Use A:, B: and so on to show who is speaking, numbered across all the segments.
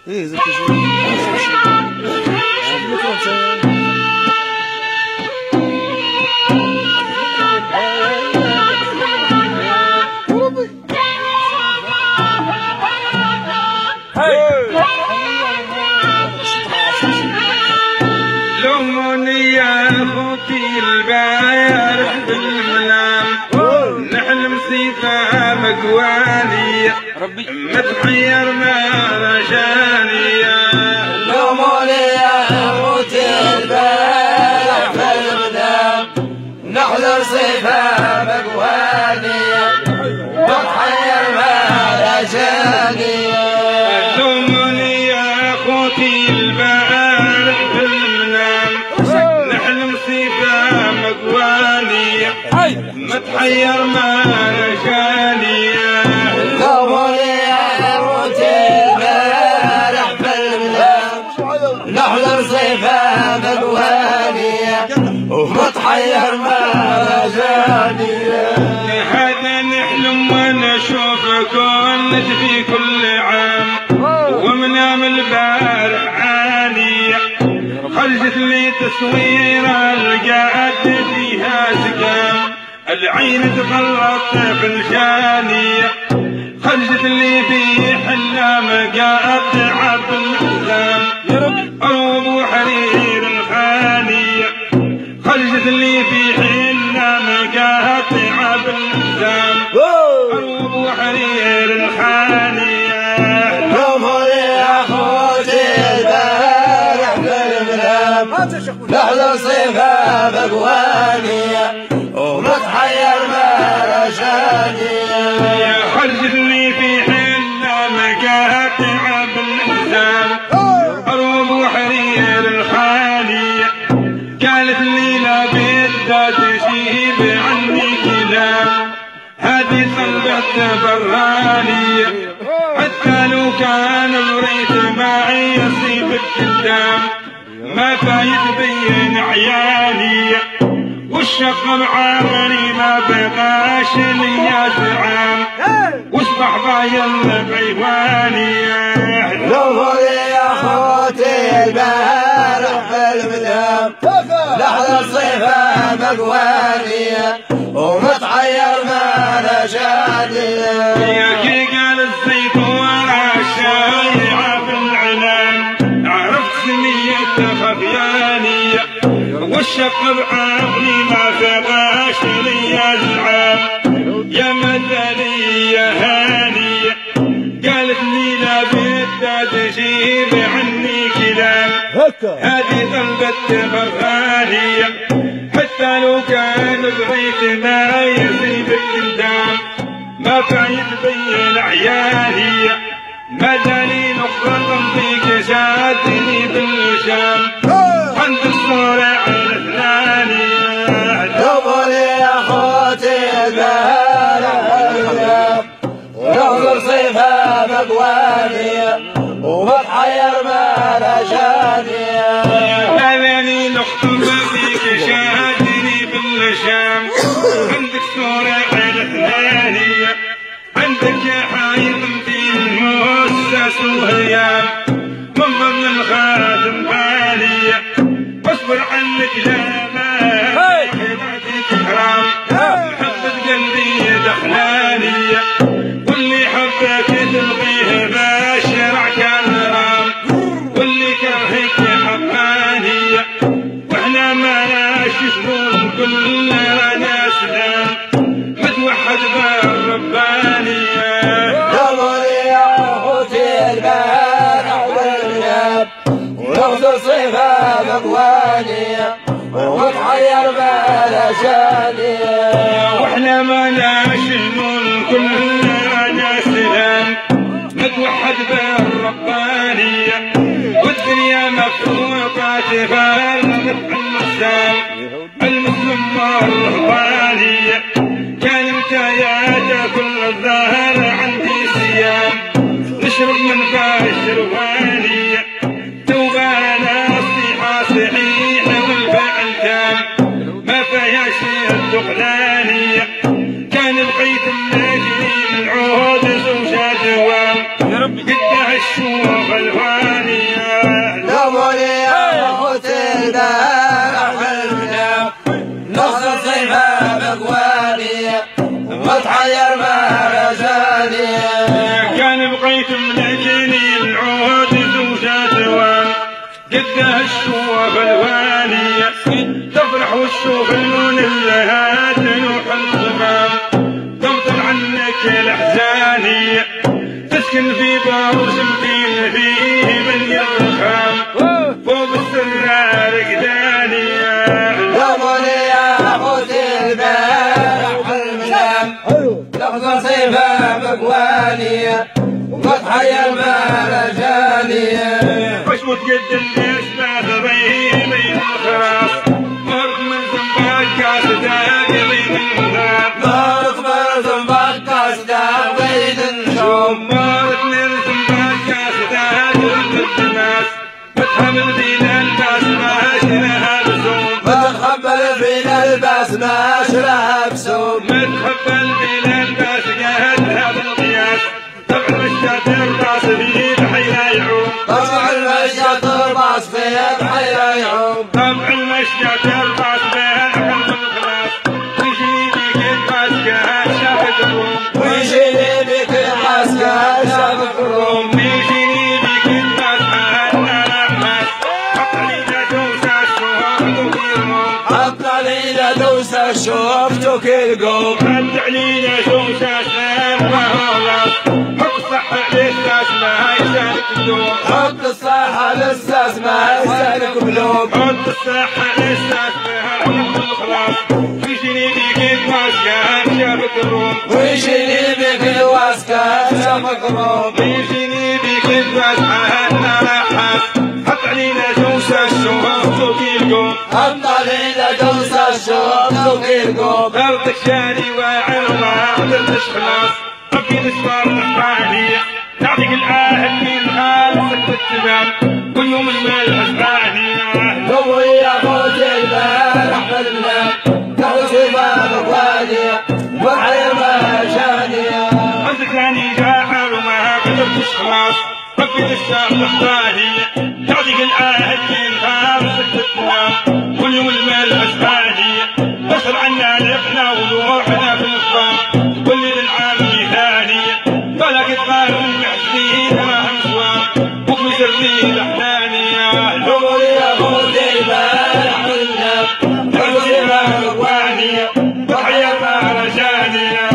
A: ايه زكي
B: لوموني يا اخوتي البارح بالمنام نحلم سيفها مقوالي متحير ما رجاني.
C: لوموني يا اخوتي البارح بالمنام نحلم سيفها مقوالي متحير ما رجاني.
B: لوموني يا اخوتي البارح بالمنام نحلم سيفها مقوالي متحير ما رجاني.
C: لوموني يا اخوتي البارح بالمنام نحلم سيفها مقوالي ومتحير ما رجاني.
B: هذا نحلم ونشوفكم في كل عام ومنام البارح عالي خرجت لي تصوير القعد فيها زقام العين تغلط بالجاني خرجت لي في حلام قاطعة بالحزام أروب وحرير الخالي خرجت لي في حلام قاطعة بالحزام أروب وحرير الخالي.
C: لوموني يا اخوتي البارح بالمنام نحلم صيفها مقواني ومتحير ما رجاني.
B: خرجت لي في حلام قاطعة بالحزام أروب وحرير الخالي قالت لي لا بدها تجيب عني كلام هذه صلبت براني حتى لو كان الريت معي يصيب القدام ما فايت بين عيالي والشق معامري ما بغاش لي زعام واصبح ضايل بعيواني.
C: لوموني يا اخوتي البارح بالمنام نحلم صيفها مقواني ومتحير ما رجاني.
B: يا كي قال الزيتون الشايعة في العلام عرفت سمية خفياني والشق بعقلي ما فغاش لي زعام يا مدني يا هاني قالت لي لا بدها تجيب عني كلام هذه طلبت غراني حتى لو كان بغيت ما يصيب القدام ما فايت بين عيالي مدني نخرط فيك جاتني بالشام عند الصورة على ثناني.
C: لوموني يا اخوتي البارح بالمنام نحلم صيفها مقواني ومتحير ما رجاني.
B: مدني نخرط فيك جاتني بالشام عندك صورة على ثناني عندك يا حايط المؤسس وهيام من ضمن الخاتم بالي واصبر عنك لا ما حبك حرام محبة قلبي دخلاني واللي حبك تلقيه باشرع كان رام واللي كرهك حقاني واحنا ما ناش شغل كلنا ناس سلام متوحد بالرباني.
C: لوموني يا اخوتي البارح بالمنام ونحلم صيفها مقواني ومتحير ما رجاني.
B: واحنا ما ناش نقول كلنا ناس سلام متوحد بالرباني والدنيا مفتوحة تفرقت المسام المسلم والرهباني كان انت يا كل الظهر عندي صيام نشرب من فاش رواني توبة نصيحة صحيحة والفعل كان ما فيها شيء الدخلاني كان بقيت الناجي العود زوجة دوام قدها الشوق الوان
C: وتحير مهرجاني.
B: كان بقيت ملكني العود زوجة وان قدها الشوف الوانية تفرح والشوف اللون اللها تنوح الصمام تمطر عنك الأحزانية تسكن في دار وسمتين فيه من يرخام فوق السرار قدانية
C: يومني يا خوتي البارح المنام لحظة صيفة مقوانية وتحير مهرجانية.
B: وش متقدم بيشبه ضبيبي الخراس مرق من زنباق كاسداق بيد النار
C: مرق من زنباق كاسداق بيد النجوم
B: مرق من زنباق كاسداق بيد الناس متحمل فينا الباس ما شرها بسوم
C: متحمل فينا الباس ما شرها بسوم
B: متحمل فينا الباس قهدها بالقياس طبع المشيات الراس في بحيرة يعوم
C: طبع المشيات الراس في بحيرة يعوم
B: طبع المشيات الراس بين حلم الخلاص ويجيني بك الماسكة شافت الروم
C: ويجيني بك الماسكة شافت الروم
B: ويجيني بك الماسكة الناس حط علينا دوسة الشوف تكيلهم
C: حط علينا دوسة الشوف تكيلهم
B: حط علينا دوسة الشوف حط صحة للساس ما يسالك بلوم
C: حط الصحة للساس ما يسالك بلوم
B: حط الصحة للساس ما يسالك الخلاص ويجيني بك الماسكة شافت الروم
C: ويجيني بك الواسكة شافت الروم
B: ويجيني بك الماسكة الناس حط علينا دوسة الشوف تكيلكم
C: حط علينا دوسة الشوف تكيلكم
B: أرضك شاني وعرضها قدرتش خلاص ربي نسوار الثانية نعطيك الآهل من خالصك بالتمام كل يوم الملح الثانية
C: قوي يا خوتي البارح بالمنام تحوشي باب الوادية وحير مهرجانية.
B: أرضك شاني جاحر وما قدرتش خلاص ربي نسوار الثانية نعطيك الآهل من خالصك بالتمام كل يوم الملح الثانية بسر عنا لحنا وروحنا في الفام كل للعالم ثانية فلا كتبان المحسنين ولا همسوان وكل سرين الأحلانية
C: قوي يا خوتي البارح بالمنام تحوشي باب الوادية
B: وحيا مهرجانية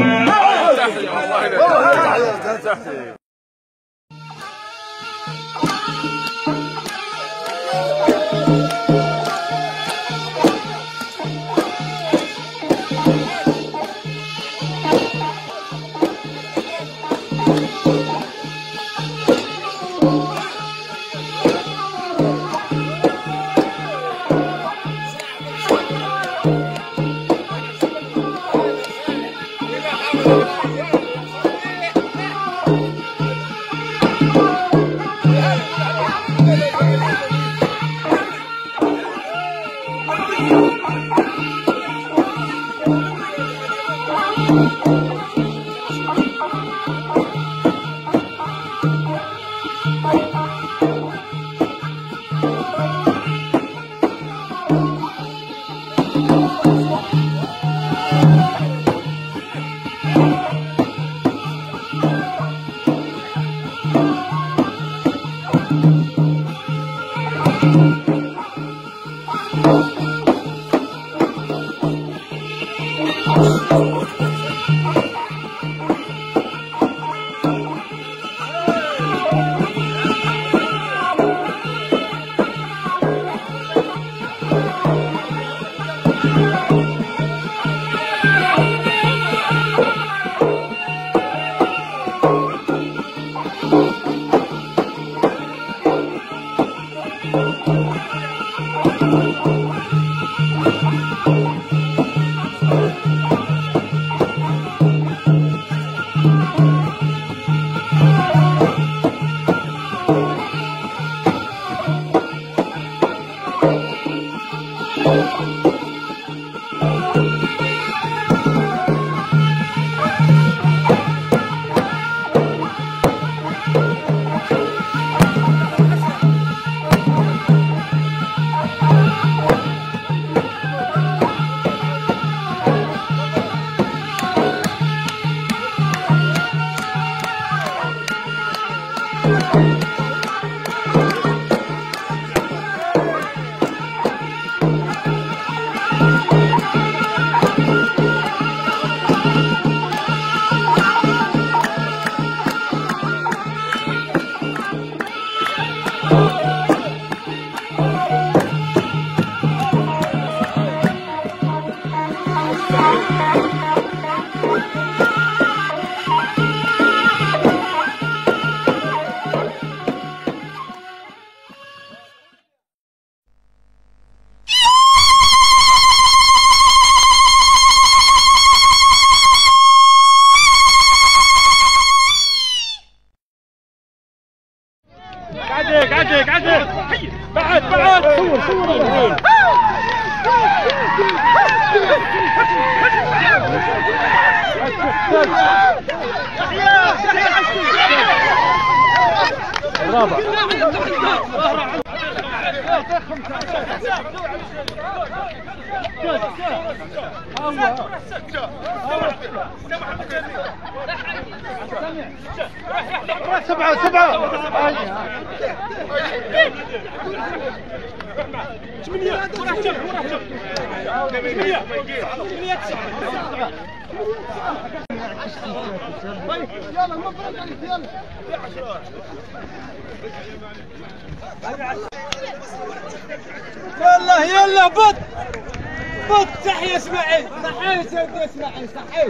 A: يلا يلا بط بط صحي يا اسماعيل صحي يا سيدي اسماعيل صحي